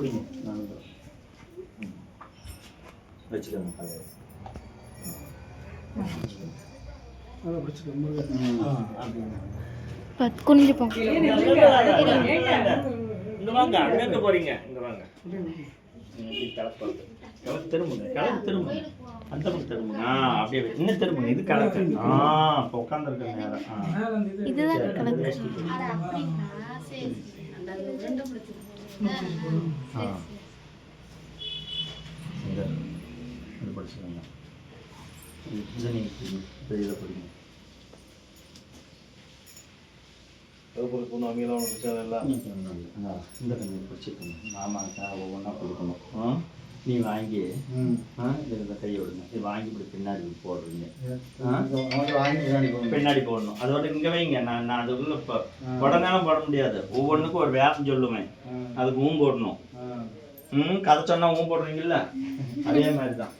பிடிங்க நாங்கள் வச்சுக்கோங்க தலையை அதை பிடிச்சிக்கோங்க குனிஞ்சு போங்க. இங்கே வாங்க அங்கே போகிறீங்க இங்கே வாங்க கிழக்கு திரும்புங்க கிழக்கு திரும்புங்க அந்த பக்கம் திரும்புங்க அப்படியே இன்னும் திரும்புங்க இது கிழக்கு இப்போ உட்காந்துருக்க நேரம் இதுதான் கிழக்கு. இது படிச்சுக்கோங்க இதை நீங்கள் இப்போ இதை படிங்க இந்த கண்ணு பிடிச்சிக்கணும் மாமாக்கா ஒவ்வொன்றா கொடுக்கணும் நீ வாங்கி இந்த கையை விடுங்க இது வாங்கி இப்படி பின்னாடி போடுறீங்க பின்னாடி போடணும் அதோட இங்கே வைங்க நான் அதுக்குள்ள இப்போ உடனே போட முடியாது ஒவ்வொன்றுக்கும் ஒரு வேகம் சொல்லுவேன் அதுக்கு போடணும் கதை சொன்னா போடுறீங்கல்ல அதே மாதிரி தான்